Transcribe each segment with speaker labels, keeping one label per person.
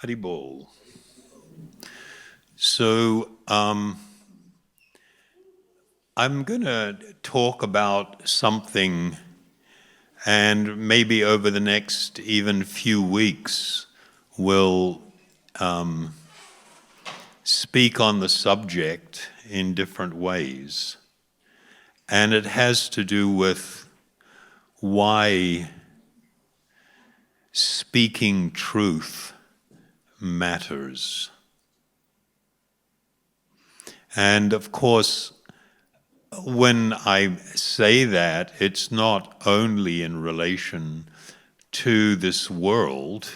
Speaker 1: Haribol. So I'm going to talk about something, and maybe over the next even few weeks we'll speak on the subject in different ways. And it has to do with why speaking truth matters. And of course, when I say that, it's not only in relation to this world,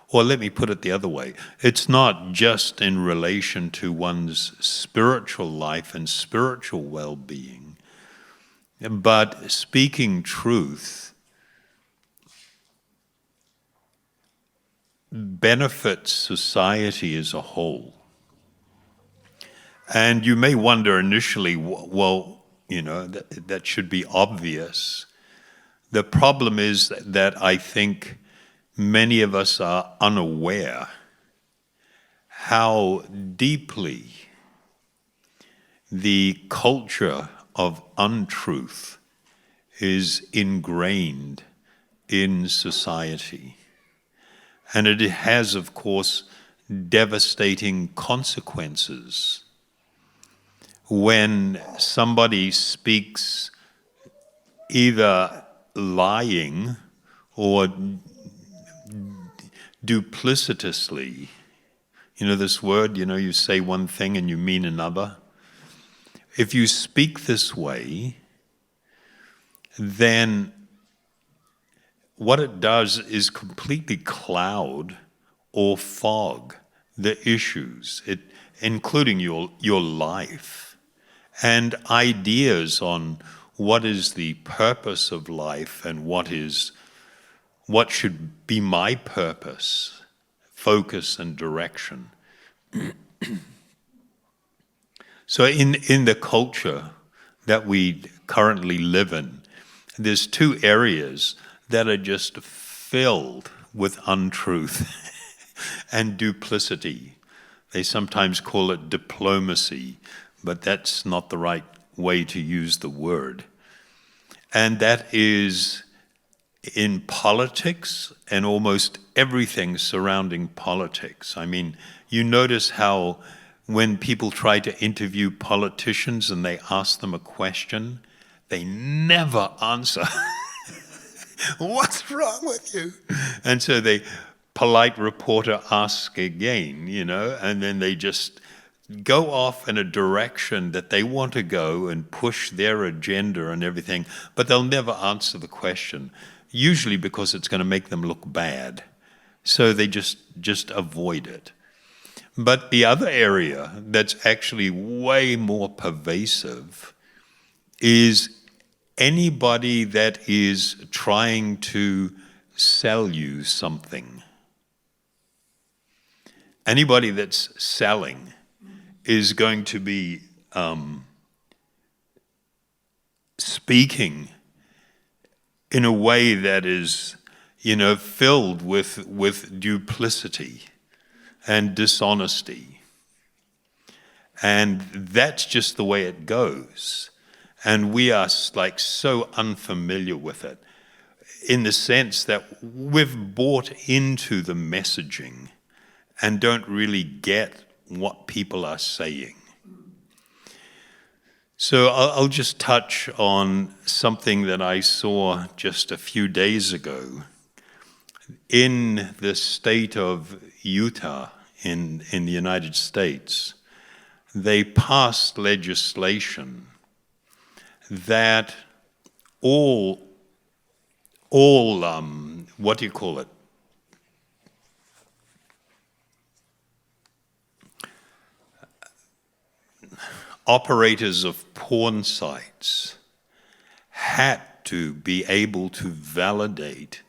Speaker 1: or let me put it the other way, it's not just in relation to one's spiritual life and spiritual well-being, but speaking truth benefits society as a whole. And you may wonder initially, well, that should be obvious. The problem is that I think many of us are unaware how deeply the culture of untruth is ingrained in society. And it has, of course, devastating consequences. When somebody speaks either lying or duplicitously, this word, you say one thing and you mean another. If you speak this way, then what it does is completely cloud or fog the issues, including your life. And ideas on what is the purpose of life and what should be my purpose, focus and direction. So in the culture that we currently live in, there's two areas that are just filled with untruth and duplicity. They sometimes call it diplomacy, but that's not the right way to use the word. And that is in politics and almost everything surrounding politics. I mean, you notice how when people try to interview politicians and they ask them a question, they never answer. What's wrong with you? And so the polite reporter asks again, and then they just go off in a direction that they want to go and push their agenda and everything, but they'll never answer the question, usually because it's going to make them look bad. So they just avoid it. But the other area that's actually way more pervasive is anybody that is trying to sell you something. Anybody that's selling is going to be speaking in a way that is, filled with duplicity and dishonesty. And that's just the way it goes. And we are like so unfamiliar with it in the sense that we've bought into the messaging and don't really get what people are saying. So I'll just touch on something that I saw just a few days ago. In the state of Utah in the United States, they passed legislation that all what do you call it? Operators of porn sites had to be able to validate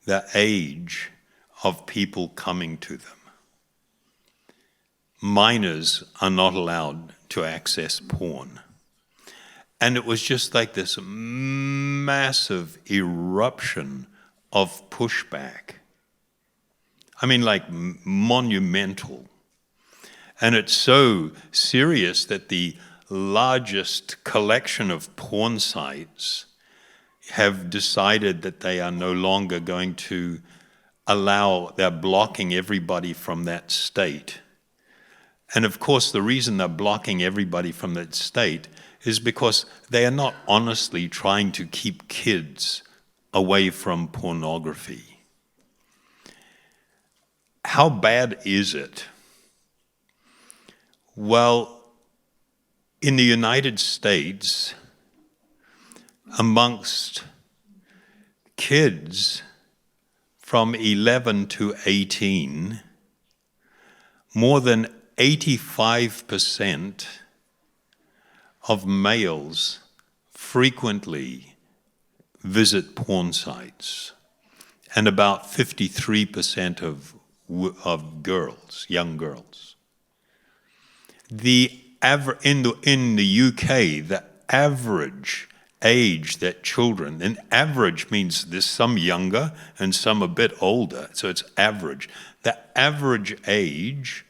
Speaker 1: the age of people coming to them. Minors are not allowed to access porn. And it was just like this massive eruption of pushback. I mean, like monumental. And it's so serious that the largest collection of porn sites have decided that they are no longer going to they're blocking everybody from that state. And of course, the reason they're blocking everybody from that state is because they are not honestly trying to keep kids away from pornography. How bad is it? Well, in the United States, amongst kids from 11 to 18, more than 85% of males frequently visit porn sites, and about 53% of girls, young girls. In the UK, the average age that children, and average means there's some younger and some a bit older, so it's average. The average age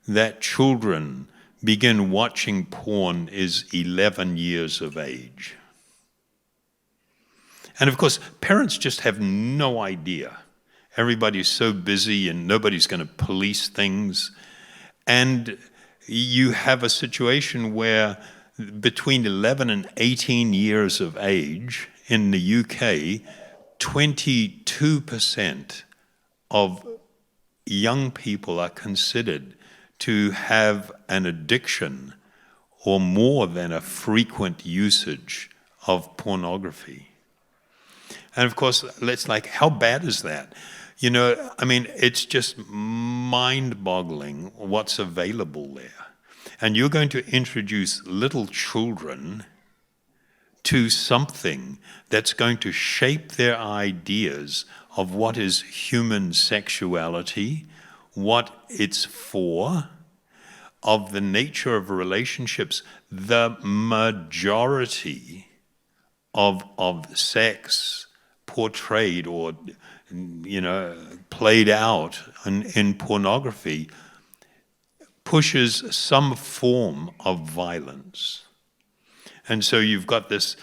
Speaker 1: that children begin watching porn is 11 years of age. And of course, parents just have no idea. Everybody's so busy and nobody's going to police things. And you have a situation where between 11 and 18 years of age in the UK, 22% of young people are considered to have an addiction or more than a frequent usage of pornography. And of course, it's like, how bad is that? You know, I mean, it's just mind-boggling what's available there. And you're going to introduce little children to something that's going to shape their ideas of what is human sexuality, what it's for, of the nature of relationships. The majority of sex portrayed or, you know, played out in pornography pushes some form of violence. And so you get this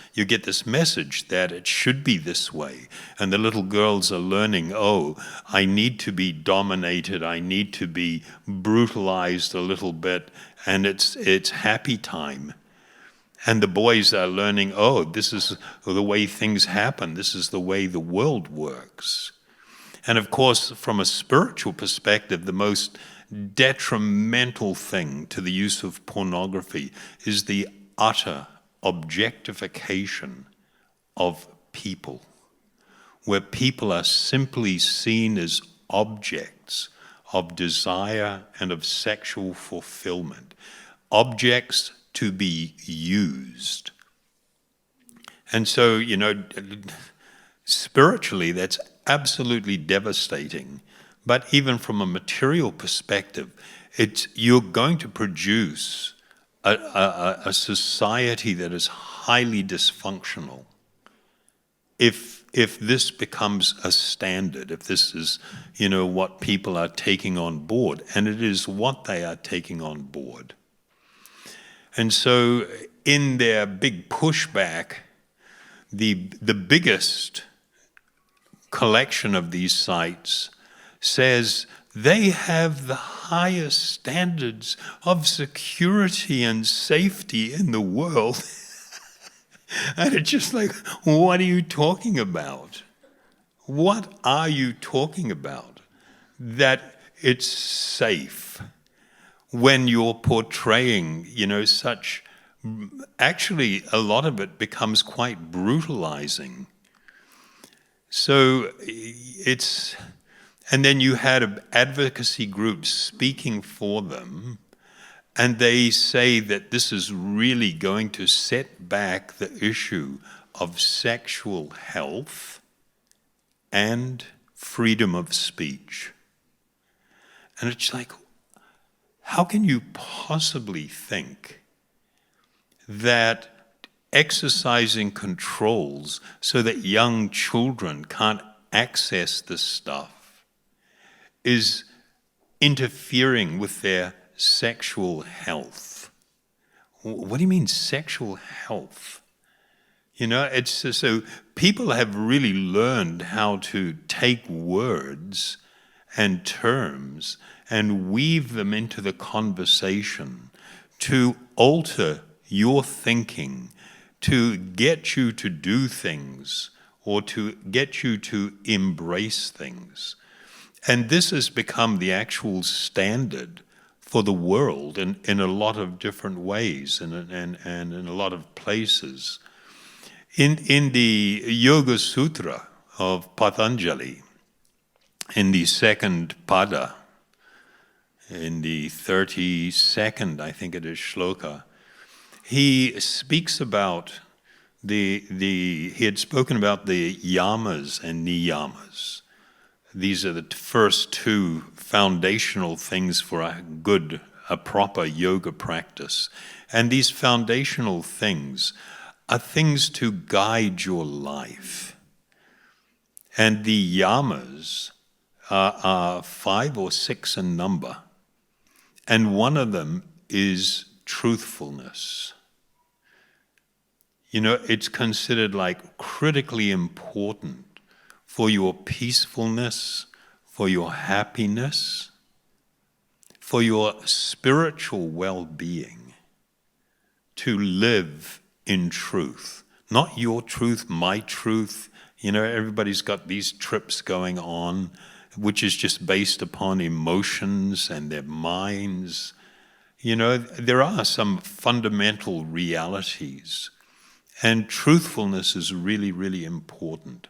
Speaker 1: message that it should be this way. And the little girls are learning, oh, I need to be dominated, I need to be brutalized a little bit, and it's happy time. And the boys are learning, oh, this is the way things happen, this is the way the world works. And of course, from a spiritual perspective, the most detrimental thing to the use of pornography is the utter objectification of people, where people are simply seen as objects of desire and of sexual fulfillment, objects to be used. And so, you know, spiritually, that's absolutely devastating. But even from a material perspective, you're going to produce a society that is highly dysfunctional if this becomes a standard, if this is, you know, what people are taking on board, and it is what they are taking on board. And so in their big pushback, the biggest collection of these sites says they have the highest standards of security and safety in the world. And it's just like, what are you talking about? What are you talking about? That it's safe when you're portraying, you know, such, actually a lot of it becomes quite brutalizing. So and then you had advocacy groups speaking for them, and they say that this is really going to set back the issue of sexual health and freedom of speech. And it's like, how can you possibly think that exercising controls so that young children can't access this stuff is interfering with their sexual health. What do you mean sexual health? You know, it's so people have really learned how to take words and terms and weave them into the conversation to alter your thinking, to get you to do things or to get you to embrace things. And this has become the actual standard for the world in a lot of different ways and in a lot of places. In the Yoga Sutra of Patanjali, in the second pada, in the 32nd, I think it is, shloka, he speaks about he had spoken about the yamas and niyamas. These are the first two foundational things for a proper yoga practice. And these foundational things are things to guide your life. And the yamas are 5 or 6 in number. And one of them is truthfulness. You know, it's considered like critically important for your peacefulness, for your happiness, for your spiritual well-being, to live in truth. Not your truth, my truth. You know, everybody's got these trips going on, which is just based upon emotions and their minds. You know, there are some fundamental realities, and truthfulness is really, really important.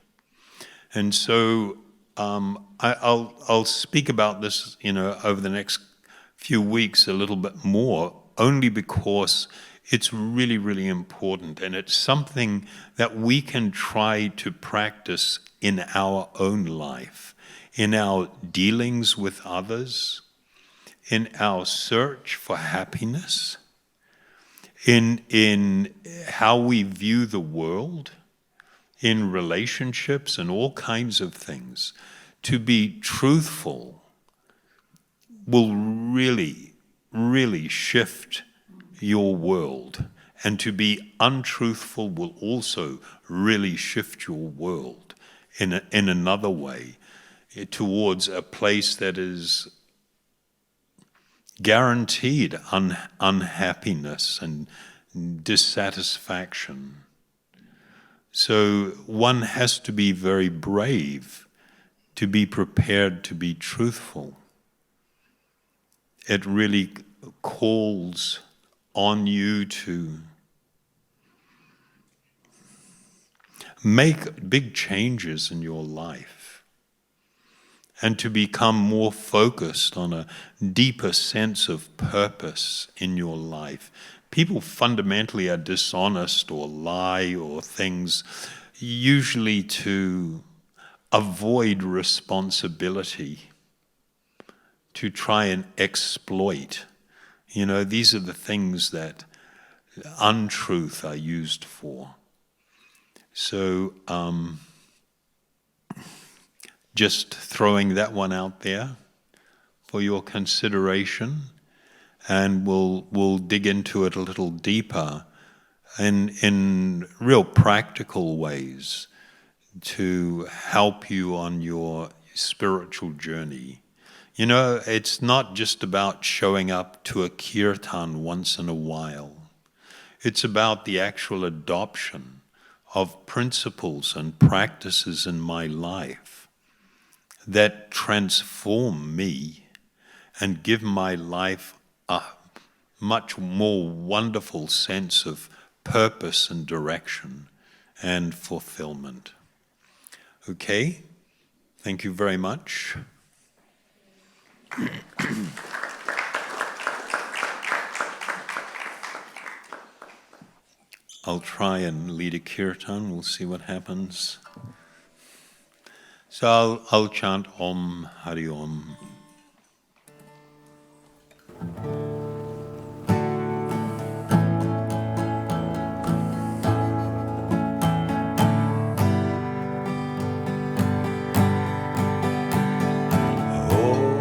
Speaker 1: And so I'll speak about this, you know, over the next few weeks a little bit more, only because it's really, really important, and it's something that we can try to practice in our own life, in our dealings with others, in our search for happiness, in how we view the world, in relationships and all kinds of things. To be truthful will really, really shift your world. And to be untruthful will also really shift your world in another way, towards a place that is guaranteed unhappiness and dissatisfaction. So one has to be very brave to be prepared to be truthful. It really calls on you to make big changes in your life and to become more focused on a deeper sense of purpose in your life. People fundamentally are dishonest or lie or things, usually to avoid responsibility, to try and exploit. You know, these are the things that untruth are used for. So, just throwing that one out there for your consideration. And we'll dig into it a little deeper in real practical ways to help you on your spiritual journey. You know, it's not just about showing up to a kirtan once in a while. It's about the actual adoption of principles and practices in my life that transform me and give my life a much more wonderful sense of purpose and direction and fulfillment. Okay? Thank you very much. I'll try and lead a kirtan. We'll see what happens. So I'll chant Om Hari Om. Oh.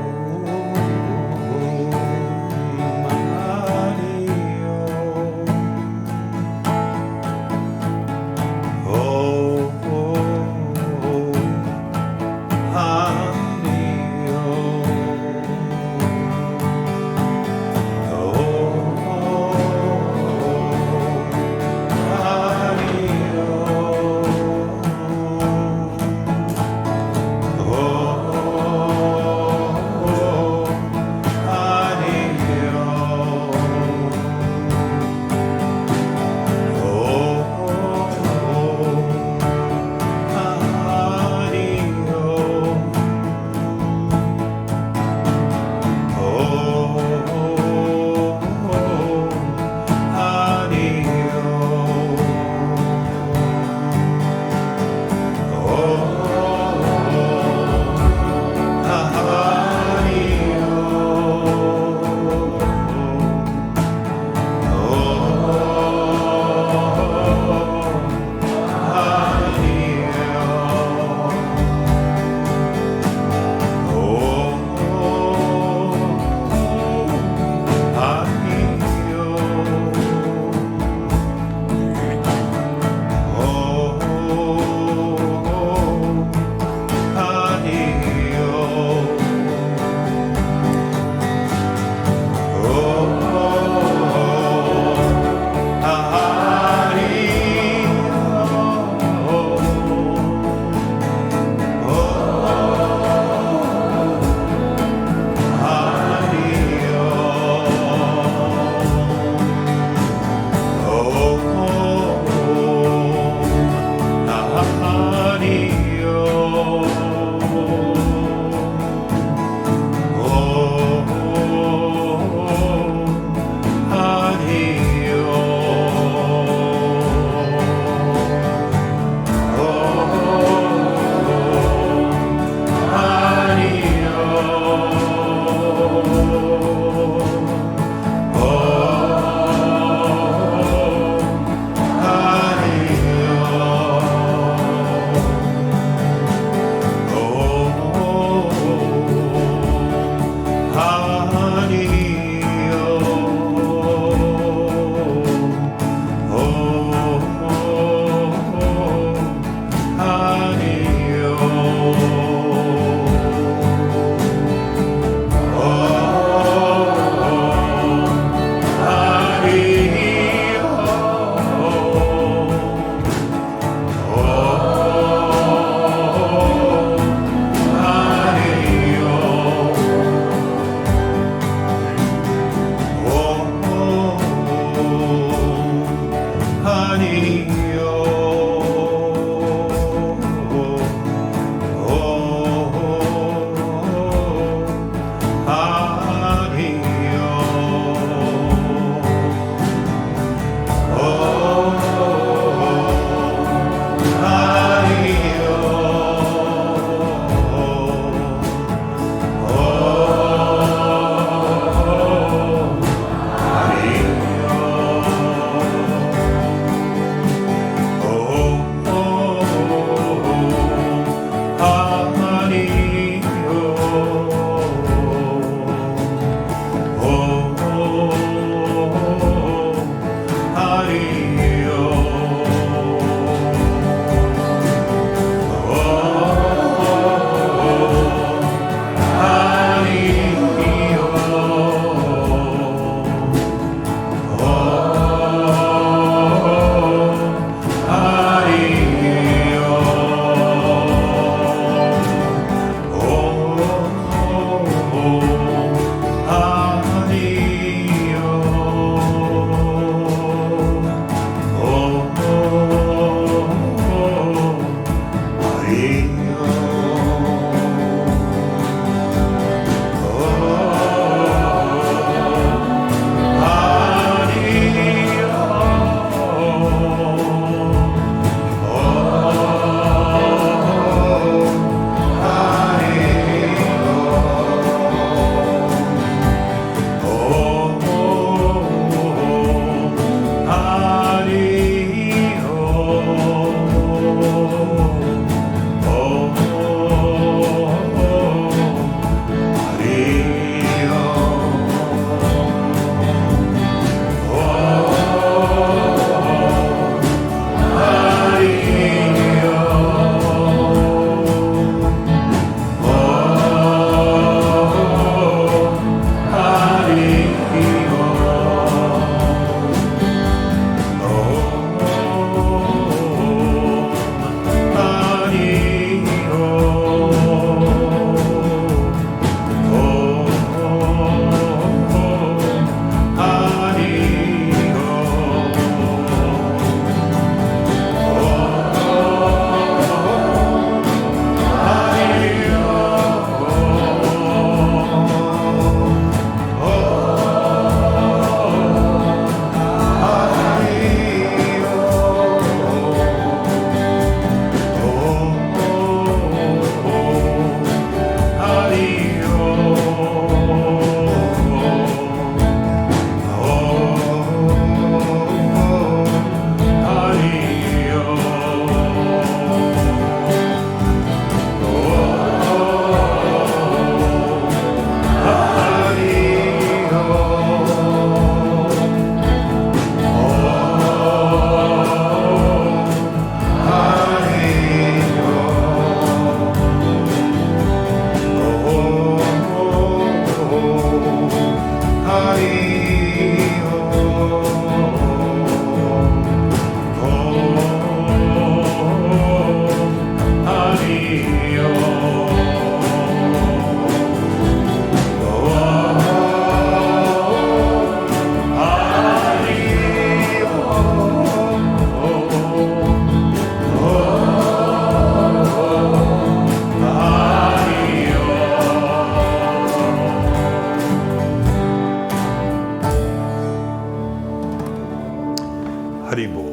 Speaker 1: Haribol.